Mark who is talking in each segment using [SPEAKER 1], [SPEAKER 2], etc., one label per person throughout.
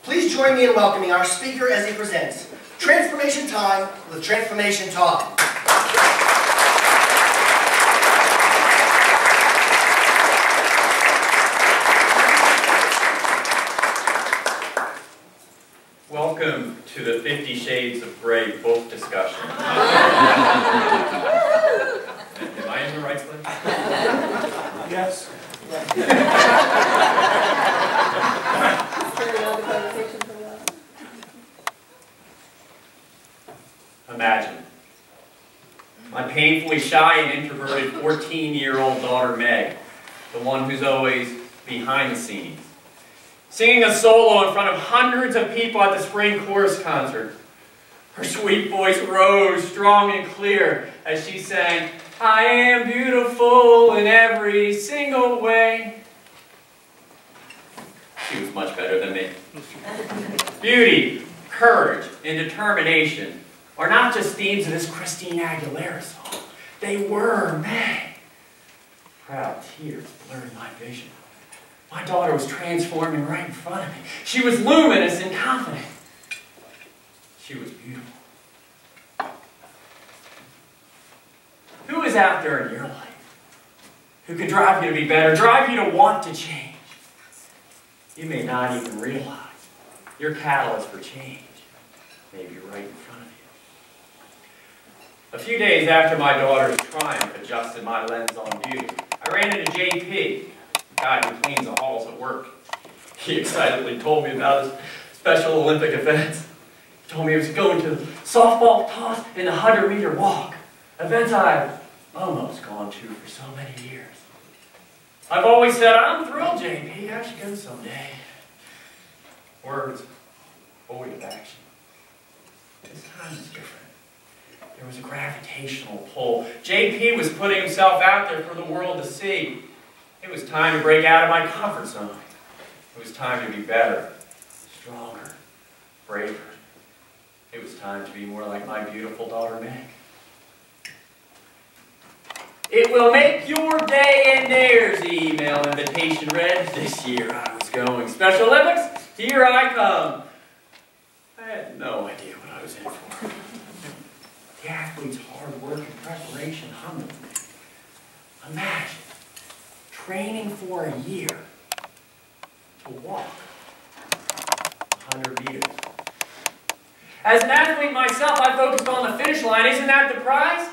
[SPEAKER 1] Please join me in welcoming our speaker as he presents Transformation Time with Transformation Talk.
[SPEAKER 2] Welcome to the 50 Shades of Grey book discussion. Am I in the right place?
[SPEAKER 3] Yes.
[SPEAKER 2] Imagine my painfully shy and introverted 14-year-old daughter Meg, the one who's always behind the scenes, singing a solo in front of hundreds of people at the spring chorus concert. Her sweet voice rose strong and clear as she sang, "I am beautiful in every single way." She was much better than me. Beauty, courage, and determination are not just themes of this Christina Aguilera song. They were Meg. Proud tears blurred my vision. My daughter was transforming right in front of me. She was luminous and confident. She was beautiful. Who is out there in your life who can drive you to be better, drive you to want to change? You may not even realize your catalyst for change may be right in front of you. A few days after my daughter's triumph adjusted my lens on beauty, I ran into JP, the guy who cleans the halls at work. He excitedly told me about his Special Olympic events. He told me he was going to the softball toss and the 100-meter walk, events I've almost gone to for so many years. I've always said, "I'm thrilled, JP, I should go someday." Words, void of action. This time is different. There was a gravitational pull. JP was putting himself out there for the world to see. It was time to break out of my comfort zone. It was time to be better, stronger, braver. It was time to be more like my beautiful daughter, Meg. "It will make your day and theirs," the email invitation read. This year I was going. Special Olympics, here I come. I had no idea what I was in for. The athlete's hard work and preparation humbled me. Imagine training for a year to walk 100 meters. As an athlete myself, I focused on the finish line. Isn't that the prize?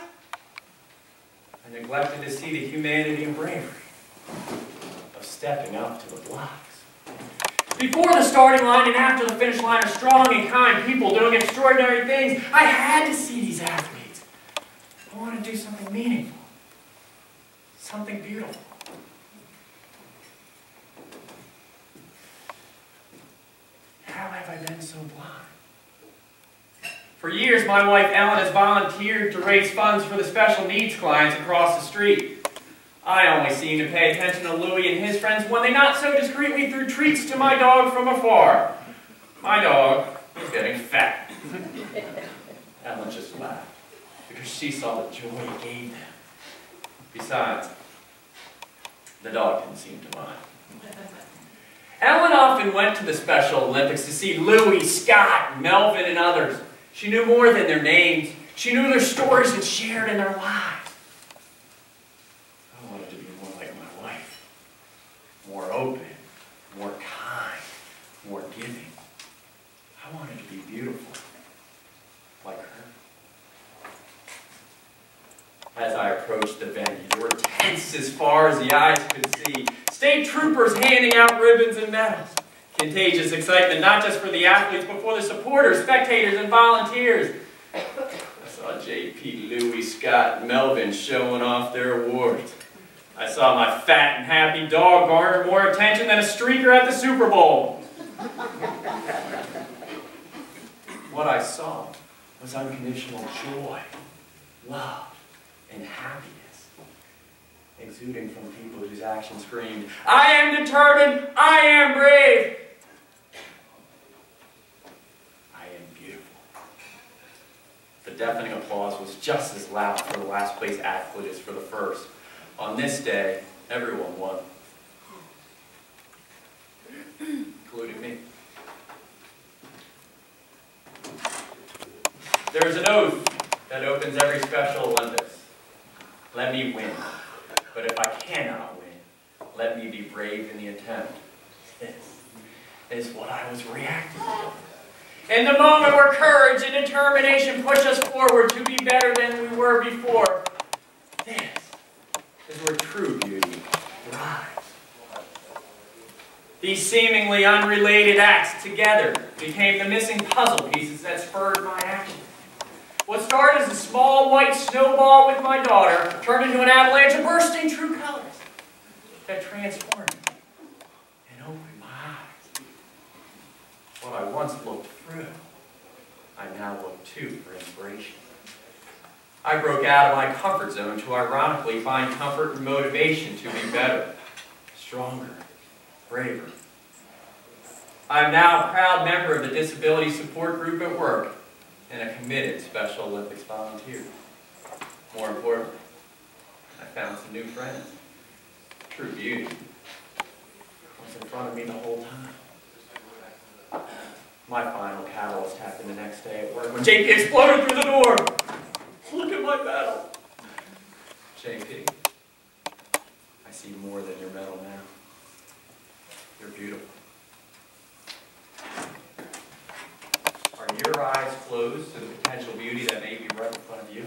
[SPEAKER 2] I neglected to see the humanity and bravery of stepping up to the blocks. Before the starting line and after the finish line are strong and kind people doing extraordinary things. I had to see these athletes. I want to do something meaningful, something beautiful. How have I been so blind? For years, my wife Ellen has volunteered to raise funds for the special needs clients across the street. I only seem to pay attention to Louie and his friends when they not so discreetly threw treats to my dog from afar. My dog was getting fat. Ellen just laughed because she saw the joy it gave them. Besides, the dog didn't seem to mind. Ellen often went to the Special Olympics to see Louie, Scott, Melvin, and others. She knew more than their names. She knew their stories and shared in their lives. I wanted to be more like my wife. More open, more kind, more giving. I wanted to be beautiful, like her. As I approached the venue, there were tents as far as the eyes could see. State troopers handing out ribbons and medals. Contagious excitement, not just for the athletes, but for the supporters, spectators, and volunteers. I saw JP, Louie, Scott, and Melvin showing off their awards. I saw my fat and happy dog garner more attention than a streaker at the Super Bowl. What I saw was unconditional joy, love, and happiness exuding from people whose actions screamed, "I am determined, I am brave, I am beautiful." The deafening applause was just as loud for the last place athlete as for the first. On this day, everyone won, including me. There's an oath that opens every Special Olympics. Let me win. But if I cannot win, let me be brave in the attempt. This is what I was reacting to. In the moment where courage and determination push us forward to be better than we were before, this is where true beauty thrives. These seemingly unrelated acts together became the missing puzzle pieces that spurred my action. What started as a small white snowball with my daughter turned into an avalanche of bursting true colors that transformed me and opened my eyes. What I once looked through, I now look to for inspiration. I broke out of my comfort zone to ironically find comfort and motivation to be better, stronger, braver. I am now a proud member of the Disability Support Group at work and a committed Special Olympics volunteer. More importantly, I found some new friends. True beauty was in front of me the whole time. My final catalyst happened the next day at work when JP exploded through the door. Look at my medal. JP, I see more than your medal now. You're beautiful. Are your eyes closed to the potential beauty that may be right in front of you?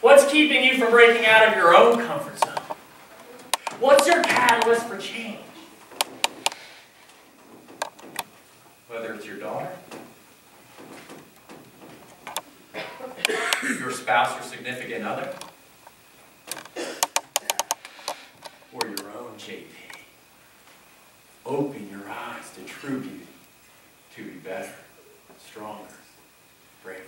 [SPEAKER 2] What's keeping you from breaking out of your own comfort zone? What's your catalyst for change? Whether it's your daughter, your spouse or significant other, or your own JP. Open your eyes to true beauty, to be better, stronger, braver.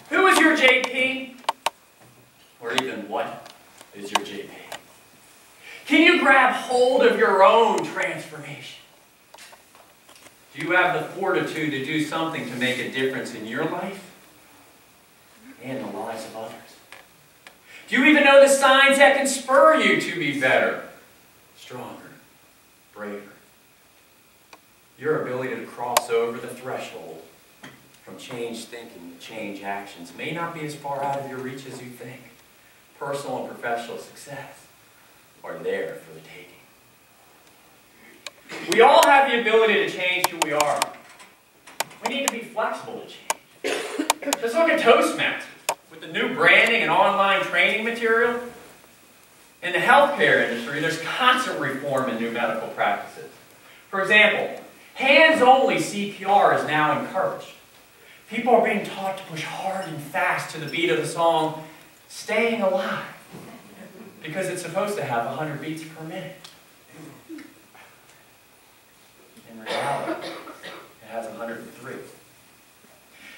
[SPEAKER 2] Who is your JP? Or even what is your JP? Can you grab hold of your own transformation? Do you have the fortitude to do something to make a difference in your life and the lives of others? Do you even know the signs that can spur you to be better, stronger, braver? Your ability to cross over the threshold from change thinking to change actions may not be as far out of your reach as you think. Personal and professional success are there for the taking. We all have the ability to change who we are. We need to be flexible to change. Just look at Toastmasters with the new branding and online training material. In the healthcare industry, there's constant reform in new medical practices. For example, hands-only CPR is now encouraged. People are being taught to push hard and fast to the beat of the song, Staying Alive, because it's supposed to have 100 beats per minute. In reality, it has 103.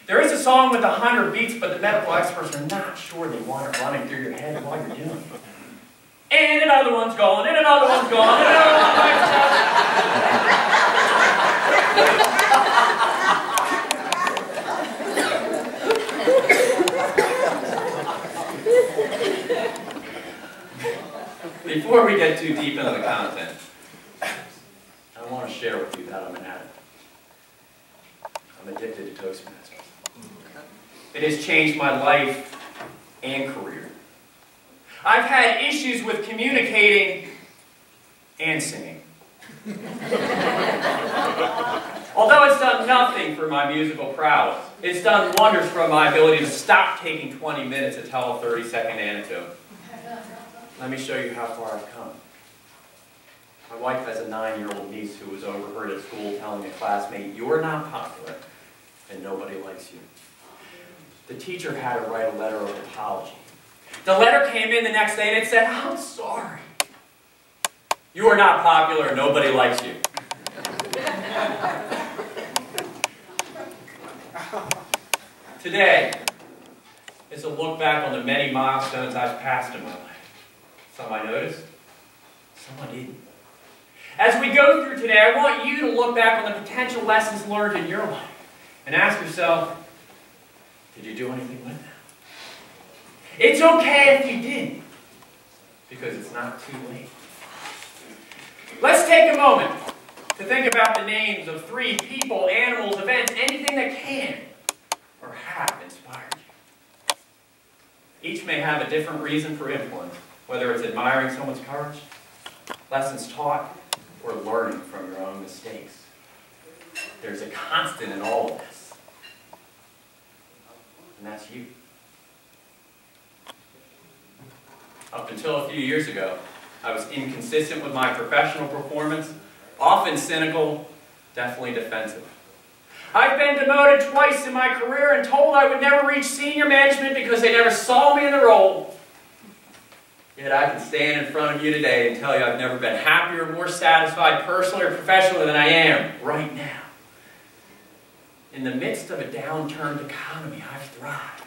[SPEAKER 2] There is a song with 100 beats, but the medical experts are not sure they want it running through your head while you're doing it. And another one's gone, and another one's gone, and another one's Before we get too deep into the content, I want to share with you that I'm an addict. I'm addicted to Toastmasters. It has changed my life and career. I've had issues with communicating and singing. Although it's done nothing for my musical prowess, it's done wonders for my ability to stop taking 20 minutes to tell a 30-second anecdote. Let me show you how far I've come. My wife has a 9-year-old niece who was overheard at school telling a classmate, "You're not popular and nobody likes you." The teacher had her write a letter of apology. The letter came in the next day and it said, "I'm sorry. You are not popular and nobody likes you." Today is a look back on the many milestones I've passed in my life. Some I noticed, some I didn't. As we go through today, I want you to look back on the potential lessons learned in your life and ask yourself, Did you do anything with that? It's okay if you didn't, because it's not too late. Let's take a moment to think about the names of 3 people, animals, events, anything that can or have inspired you. Each may have a different reason for influence, whether it's admiring someone's courage, lessons taught, or learning from your own mistakes. There's a constant in all of this, and that's you. Up until a few years ago, I was inconsistent with my professional performance, often cynical, definitely defensive. I've been demoted twice in my career and told I would never reach senior management because they never saw me in the role. Yet I can stand in front of you today and tell you I've never been happier or more satisfied personally or professionally than I am right now. In the midst of a downturned economy, I've thrived,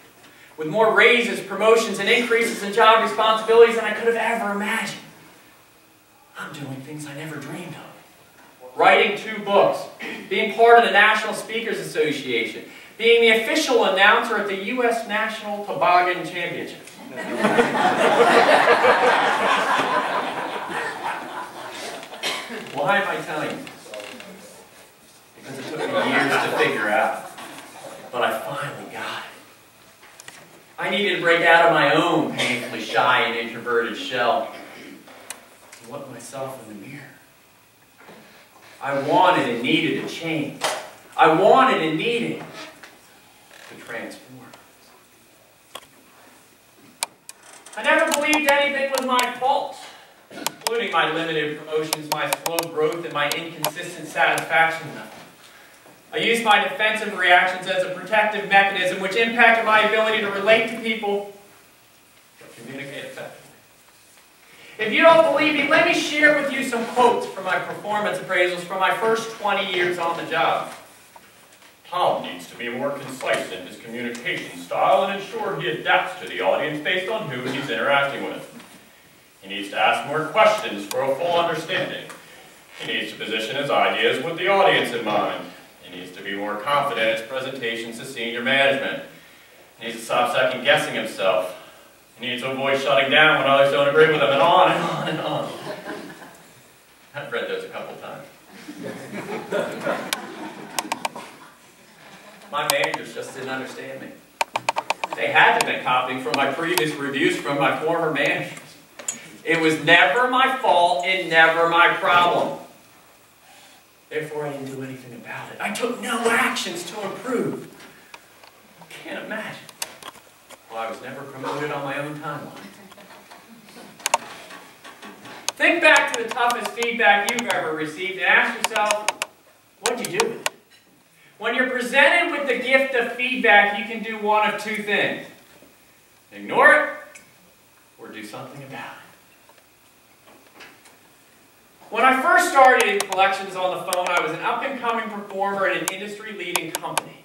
[SPEAKER 2] with more raises, promotions, and increases in job responsibilities than I could have ever imagined. I'm doing things I never dreamed of. Writing 2 books, being part of the National Speakers Association, being the official announcer at the U.S. National Toboggan Championship. Why am I telling you this? Because it took me years to figure out, but I finally got it. I needed to break out of my own painfully shy and introverted shell and look myself in the mirror. I wanted and needed a change. I wanted and needed to transform. I never believed anything was my fault, including my limited promotions, my slow growth, and my inconsistent satisfaction level. I used my defensive reactions as a protective mechanism which impacted my ability to relate to people and communicate effectively. If you don't believe me, let me share with you some quotes from my performance appraisals from my first 20 years on the job. Tom needs to be more concise in his communication style and ensure he adapts to the audience based on who he's interacting with. He needs to ask more questions for a full understanding. He needs to position his ideas with the audience in mind. He needs to be more confident in his presentations to senior management. He needs to stop second-guessing himself. He needs to avoid shutting down when others don't agree with him, and on and on and on. I've read those a couple times. My managers just didn't understand me. They had to have been copying from my previous reviews from my former managers. It was never my fault and never my problem. Therefore, I didn't do anything about it. I took no actions to improve. Can't imagine. Well, I was never promoted on my own timeline. Think back to the toughest feedback you've ever received and ask yourself, what'd you do with it? When you're presented with the gift of feedback, you can do one of 2 things. Ignore it, or do something about it. When I first started in collections on the phone, I was an up-and-coming performer in an industry-leading company.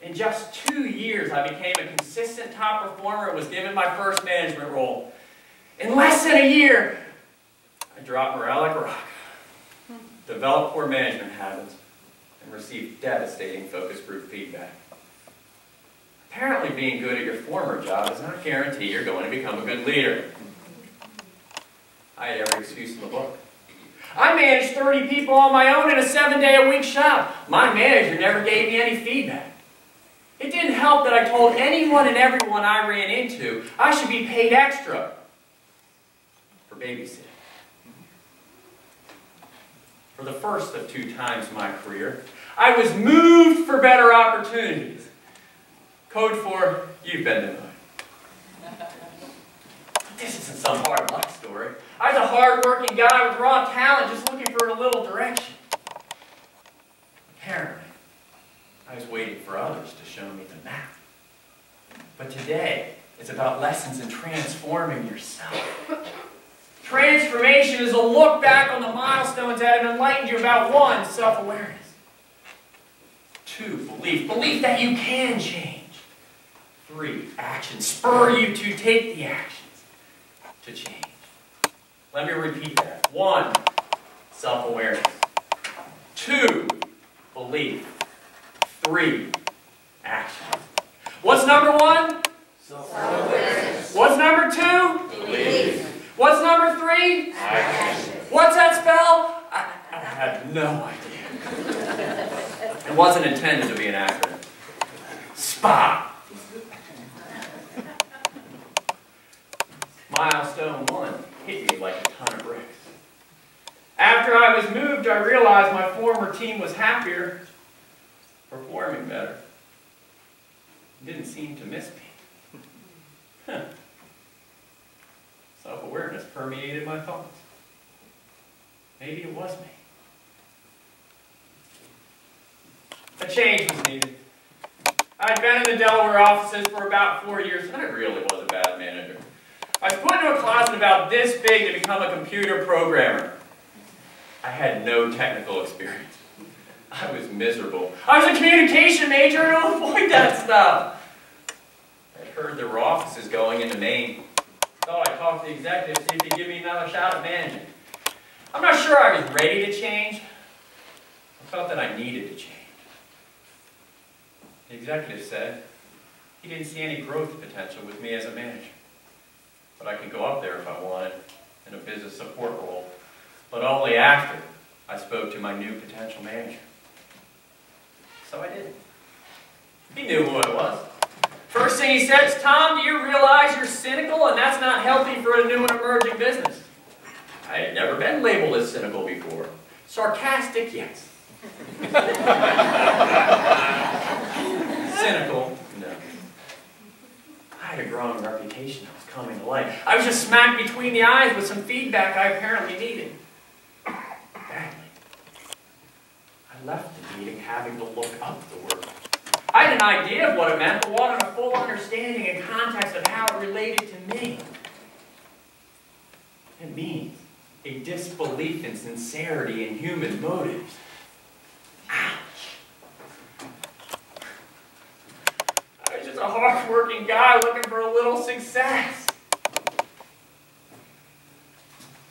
[SPEAKER 2] In just 2 years, I became a consistent top performer and was given my first management role. In less than a year, I dropped morale like a rock, developed poor management habits, and received devastating focus group feedback. Apparently, being good at your former job does not guarantee you're going to become a good leader. I had every excuse in the book. I managed 30 people on my own in a 7-day-a-week shop. My manager never gave me any feedback. It didn't help that I told anyone and everyone I ran into I should be paid extra for babysitting. For the first of 2 times in my career, I was moved for better opportunities. Code for, you've been demoted. This isn't some hard luck story. I was a hard-working guy with raw talent just looking for a little direction. Apparently, I was waiting for others to show me the map. But today, it's about lessons in transforming yourself. Transformation is a look back on the milestones that have enlightened you about 1, self-awareness. 2, belief. Belief that you can change. 3, action. Spur you to take the actions to change. Let me repeat that. 1, self-awareness. 2, belief. 3, actions. What's number 1?
[SPEAKER 4] Self-awareness.
[SPEAKER 2] What's number 2?
[SPEAKER 4] Belief.
[SPEAKER 2] What's number 3?
[SPEAKER 4] Action.
[SPEAKER 2] What's that spell? I had no idea. It wasn't intended to be an acronym. SPA. Milestone 1 hit me like a ton of bricks. After I was moved, I realized my former team was happier, performing better. Didn't seem to miss me. Huh. Self-awareness permeated my thoughts. Maybe it was me. A change was needed. I'd been in the Delaware offices for about 4 years, and I really was a bad manager. I was put into a closet about this big to become a computer programmer. I had no technical experience. I was miserable. I was a communication major and I'll avoid that stuff. I heard there were offices going into Maine. Thought I'd talk to the executives, see if they'd give me another shot at managing. I'm not sure I was ready to change. I felt that I needed to change. The executive said he didn't see any growth potential with me as a manager. But I could go up there if I wanted, in a business support role, but only after I spoke to my new potential manager. So I did. He knew who I was. First thing he said is, "Tom, do you realize you're cynical and that's not healthy for a new and emerging business?" I had never been labeled as cynical before. Sarcastic, yes. Cynical, no. I had a growing reputation that was coming to light. I was just smacked between the eyes with some feedback I apparently needed. Badly. I left the meeting having to look up the word. I had an idea of what it meant, but wanted a full understanding and context of how it related to me. It means a disbelief in sincerity in human motives. Ouch. I was just a hard-working guy looking for a little success.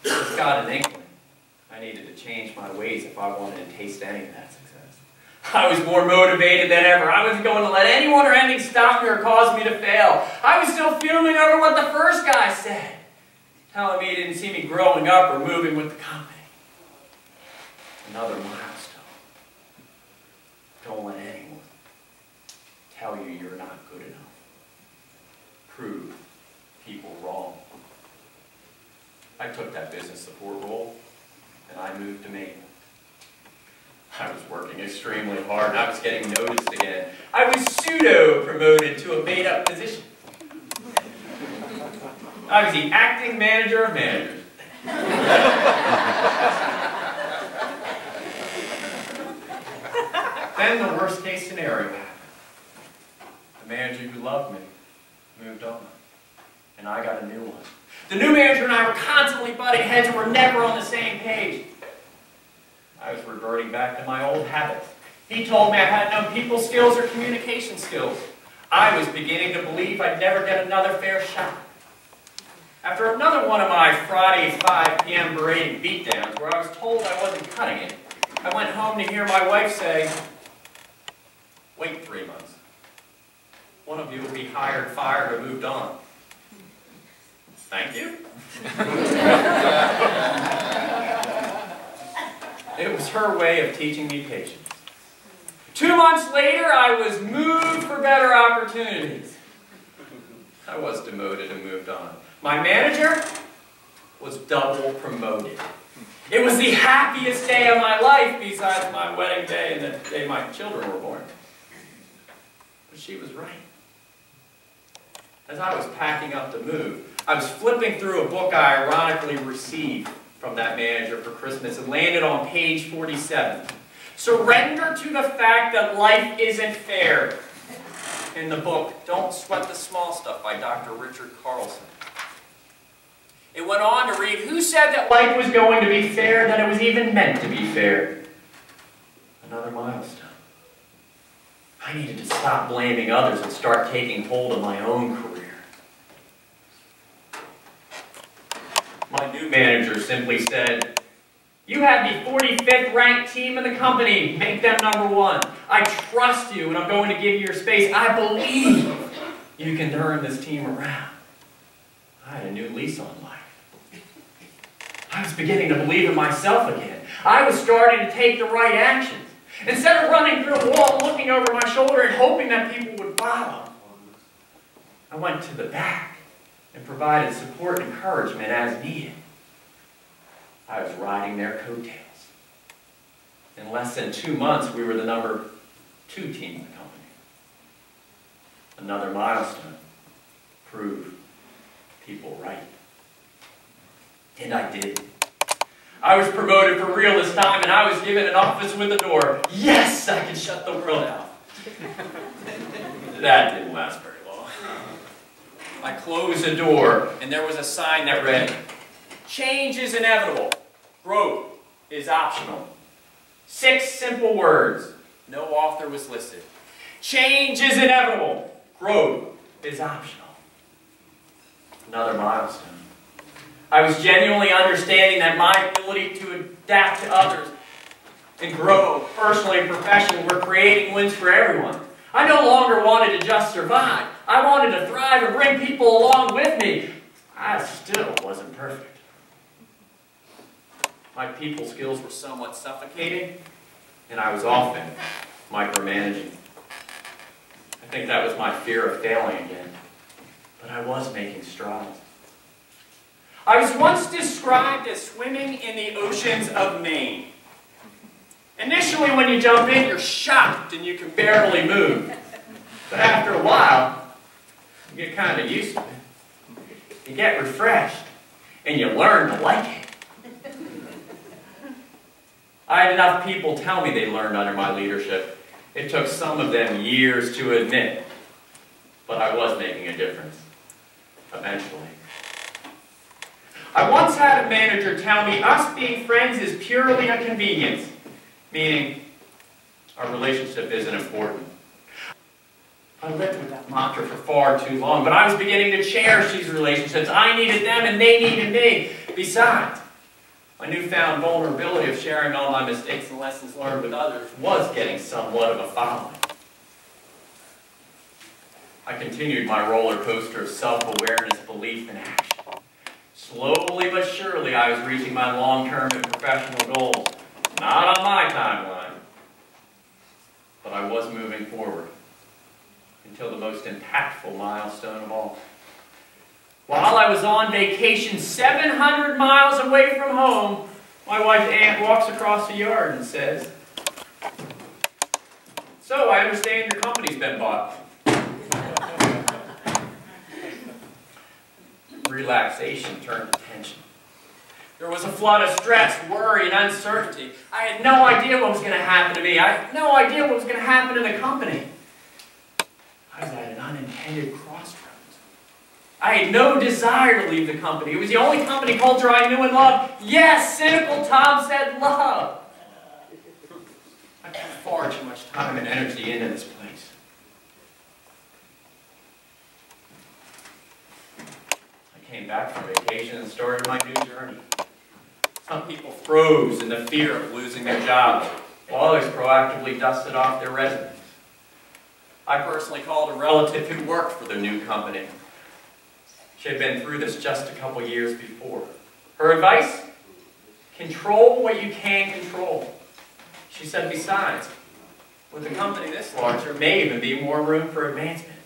[SPEAKER 2] I just got an inkling. I needed to change my ways if I wanted to taste any of that success. I was more motivated than ever. I wasn't going to let anyone or anything stop me or cause me to fail. I was still fuming over what the first guy said, telling me he didn't see me growing up or moving with the company. Another milestone. Don't let anyone tell you you're not good enough. Prove people wrong. I took that business support role and I moved to Maine. I was working extremely hard and I was getting noticed again. I was pseudo-promoted to a made-up position. I was the acting manager of managers. Then the worst-case scenario happened. The manager who loved me moved on, and I got a new one. The new manager and I were constantly butting heads and were never on the same page. I was reverting back to my old habits. He told me I had no people skills or communication skills. I was beginning to believe I'd never get another fair shot. After another one of my Friday 5 p.m. berating beatdowns where I was told I wasn't cutting it, I went home to hear my wife say, "Wait 3 months. One of you will be hired, fired, or moved on." Thank you. It was her way of teaching me patience. 2 months later, I was moved for better opportunities. I was demoted and moved on. My manager was double promoted. It was the happiest day of my life besides my wedding day and the day my children were born. But she was right. As I was packing up to move, I was flipping through a book I ironically received from that manager for Christmas and landed on page 47. Surrender to the fact that life isn't fair. In the book, Don't Sweat the Small Stuff by Dr. Richard Carlson. It went on to read, who said that life was going to be fair, that it was even meant to be fair? Another milestone. I needed to stop blaming others and start taking hold of my own career. My new manager simply said, You have the 45th ranked team in the company. Make them number one. I trust you, and I'm going to give you your space. I believe you can turn this team around. I had a new lease on life. I was beginning to believe in myself again. I was starting to take the right actions. Instead of running through a wall, looking over my shoulder and hoping that people would follow, I went to the back and provided support and encouragement as needed. I was riding their coattails. In less than 2 months, we were the number 2 team in the company. Another milestone. Prove people right. And I did. I was promoted for real this time, and I was given an office with a door. Yes, I can shut the world out. That didn't last very long. I closed the door, and there was a sign that read, "Change is inevitable. Growth is optional." 6 simple words. No author was listed. Change is inevitable. Growth is optional. Another milestone. I was genuinely understanding that my ability to adapt to others and grow personally and professionally were creating wins for everyone. I no longer wanted to just survive. I wanted to thrive and bring people along with me. I still wasn't perfect. My people skills were somewhat suffocating, and I was often micromanaging. I think that was my fear of failing again, but I was making strides. I was once described as swimming in the oceans of Maine. Initially, when you jump in, you're shocked and you can barely move. But after a while, you get kind of used to it. You get refreshed, and you learn to like it. I had enough people tell me they learned under my leadership. It took some of them years to admit, but I was making a difference, eventually. I once had a manager tell me us being friends is purely a convenience, meaning our relationship isn't important. I lived with that mantra for far too long, but I was beginning to cherish these relationships. I needed them and they needed me. Besides, my newfound vulnerability of sharing all my mistakes and lessons learned with others was getting somewhat of a following. I continued my roller coaster of self-awareness, belief, and action. Slowly but surely, I was reaching my long-term and professional goals. Not on my timeline, but I was moving forward until the most impactful milestone of all. While I was on vacation 700 miles away from home, my wife's aunt walks across the yard and says, "So, I understand your company's been bought." Relaxation turned to tension. There was a flood of stress, worry, and uncertainty. I had no idea what was going to happen to me. I had no idea what was going to happen to the company. I was at an unintended crossroads. I had no desire to leave the company. It was the only company culture I knew and loved. Yes, cynical Tom said love. I put far too much time and energy into this place. Came back from vacation and started my new journey. Some people froze in the fear of losing their jobs, while others proactively dusted off their resumes. I personally called a relative who worked for the new company. She had been through this just a couple years before. Her advice? Control what you can control. She said, besides, with a company this large, there may even be more room for advancement.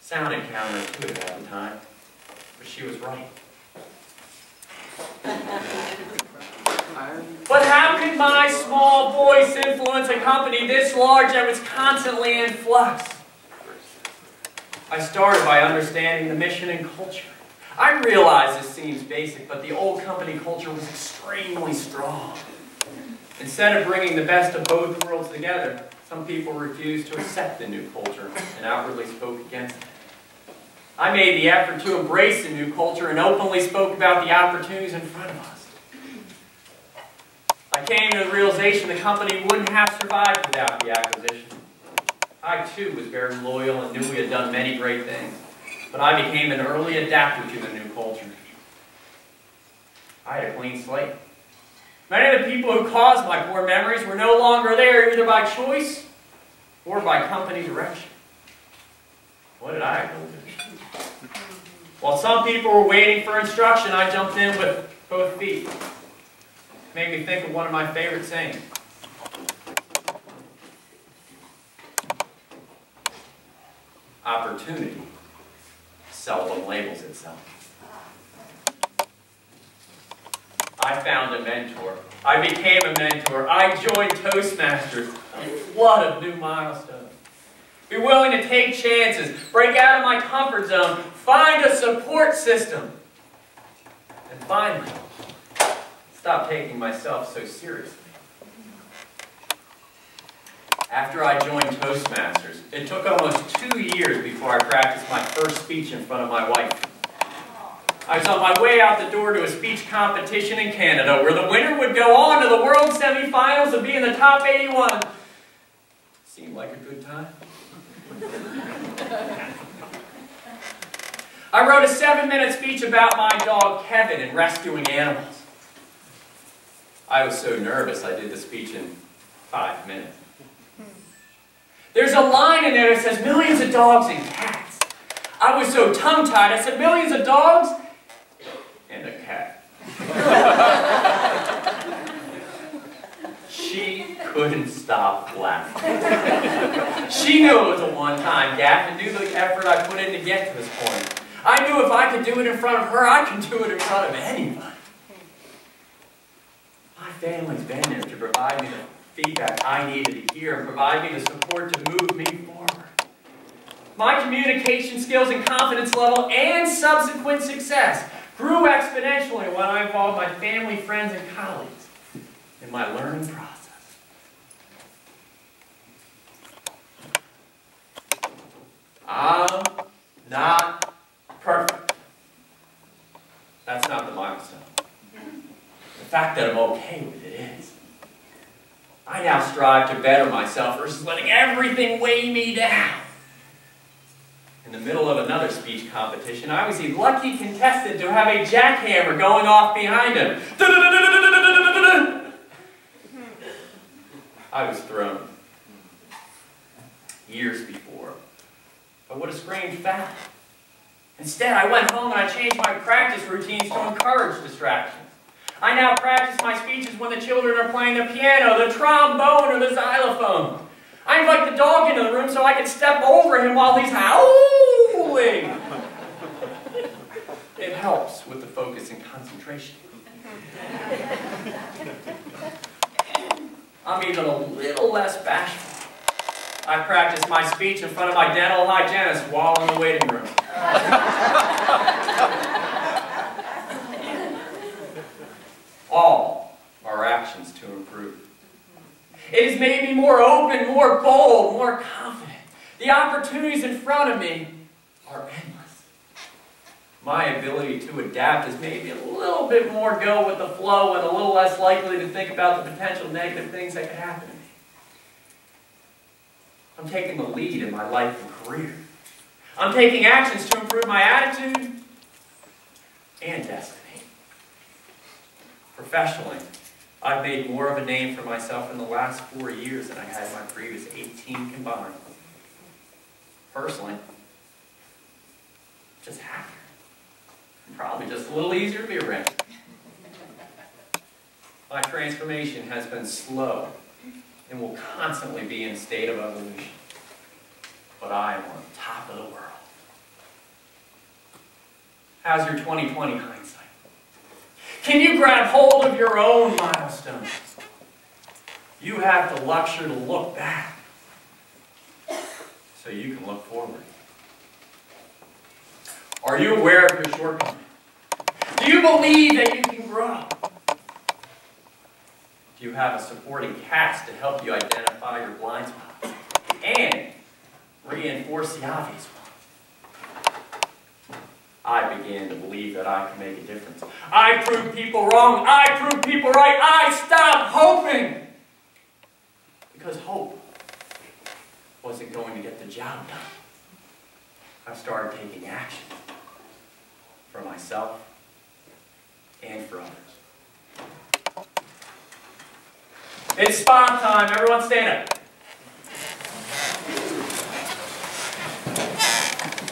[SPEAKER 2] Sounded counterintuitive at the time, but she was right. But how could my small voice influence a company this large that was constantly in flux? I started by understanding the mission and culture. I realize this seems basic, but the old company culture was extremely strong. Instead of bringing the best of both worlds together, some people refused to accept the new culture and outwardly spoke against it. I made the effort to embrace the new culture and openly spoke about the opportunities in front of us. I came to the realization the company wouldn't have survived without the acquisition. I too was very loyal and knew we had done many great things, but I became an early adapter to the new culture. I had a clean slate. Many of the people who caused my poor memories were no longer there, either by choice or by company direction. What did I accomplish? While some people were waiting for instruction, I jumped in with both feet. It made me think of one of my favorite sayings. Opportunity seldom labels itself. I found a mentor. I became a mentor. I joined Toastmasters. A flood of new milestones. Be willing to take chances, break out of my comfort zone, find a support system. And finally, stop taking myself so seriously. After I joined Toastmasters, it took almost 2 years before I practiced my first speech in front of my wife. I was on my way out the door to a speech competition in Canada where the winner would go on to the World Semifinals and be in the top 81. Seemed like a good time. I wrote a 7-minute speech about my dog Kevin and rescuing animals. I was so nervous I did the speech in 5 minutes. There's a line in there that says millions of dogs and cats. I was so tongue-tied, I said millions of dogs and a cat. She couldn't stop laughing. She knew it was a one-time gaffe and knew the effort I put in to get to this point. I knew if I could do it in front of her, I could do it in front of anybody. My family's been there to provide me the feedback I needed to hear and provide me the support to move me forward. My communication skills and confidence level and subsequent success grew exponentially when I involved my family, friends, and colleagues in my learning process. I'm not perfect. That's not the milestone. The fact that I'm okay with it is. I now strive to better myself versus letting everything weigh me down. In the middle of another speech competition, I was the lucky contestant to have a jackhammer going off behind him. I was thrown. Years before, I would have screamed foul. Instead, I went home and I changed my practice routines to encourage distractions. I now practice my speeches when the children are playing the piano, the trombone, or the xylophone. I invite the dog into the room so I can step over him while he's howling. It helps with the focus and concentration. I'm even a little less bashful. I practice my speech in front of my dental hygienist while in the waiting room. All are actions to improve. It has made me more open, more bold, more confident. The opportunities in front of me are endless. My ability to adapt has made me a little bit more go with the flow and a little less likely to think about the potential negative things that could happen to me. I'm taking the lead in my life and career. I'm taking actions to improve my attitude and destiny. Professionally, I've made more of a name for myself in the last 4 years than I had in my previous 18 combined. Personally, just happier. Probably just a little easier to be around. My transformation has been slow and will constantly be in a state of evolution. But I am on top of the world. How's your 2020 hindsight? Can you grab hold of your own milestones? You have the luxury to look back so you can look forward. Are you aware of your shortcomings? Do you believe that you can grow? Do you have a supporting cast to help you identify your blind spots and reinforce the obvious ones? I began to believe that I could make a difference. I proved people wrong. I proved people right. I stopped hoping. Because hope wasn't going to get the job done. I started taking action for myself and for others. It's spot time. Everyone stand up.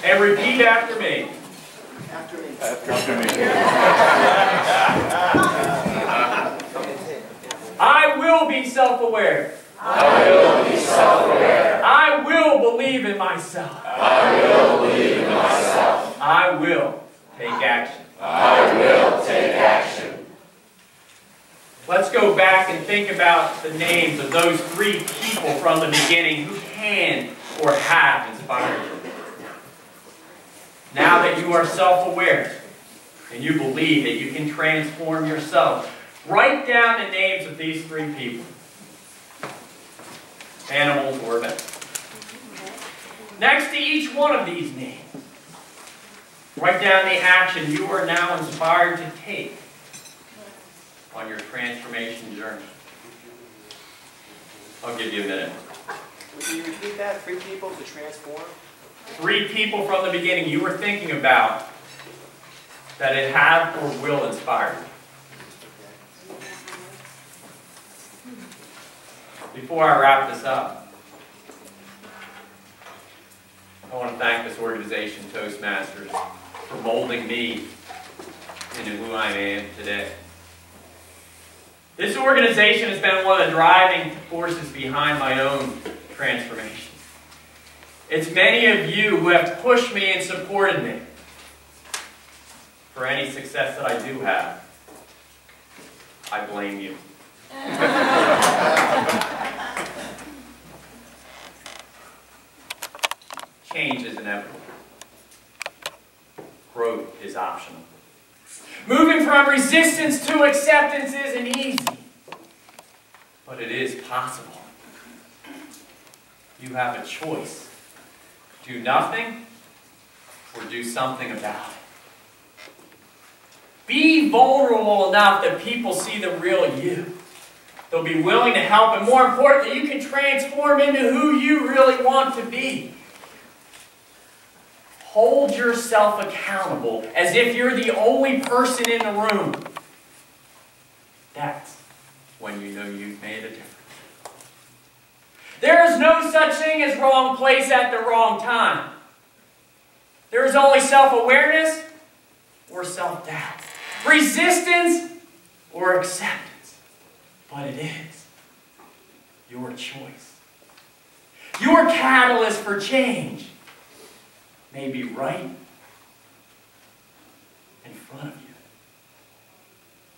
[SPEAKER 2] And repeat after me.
[SPEAKER 1] After me.
[SPEAKER 3] After me.
[SPEAKER 2] I will be self-aware.
[SPEAKER 4] I will be self-aware.
[SPEAKER 2] I will believe in myself.
[SPEAKER 4] I will believe in myself.
[SPEAKER 2] I will take action.
[SPEAKER 4] I will take action.
[SPEAKER 2] Let's go back and think about the names of those 3 people from the beginning who can or have inspired you. Now that you are self-aware and you believe that you can transform yourself, write down the names of these 3 people. Animals or men. Next to each one of these names, write down the action you are now inspired to take on your transformation journey. I'll give you a minute.
[SPEAKER 5] Can you repeat that? 3 people to transform?
[SPEAKER 2] 3 people from the beginning you were thinking about that it have or will inspire you. Before I wrap this up, I want to thank this organization, Toastmasters, for molding me into who I am today. This organization has been one of the driving forces behind my own transformation. It's many of you who have pushed me and supported me for any success that I do have. I blame you. Change is inevitable. Growth is optional. Moving from resistance to acceptance isn't easy, but it is possible. You have a choice. Do nothing or do something about it. Be vulnerable enough that people see the real you. They'll be willing to help, and more importantly, you can transform into who you really want to be. Hold yourself accountable as if you're the only person in the room. That's when you know you've made a difference. There is no such thing as wrong place at the wrong time. There is only self-awareness or self-doubt. Resistance or acceptance. But it is your choice. Your catalyst for change may be right in front of you.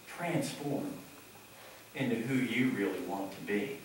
[SPEAKER 2] Transform into who you really want to be.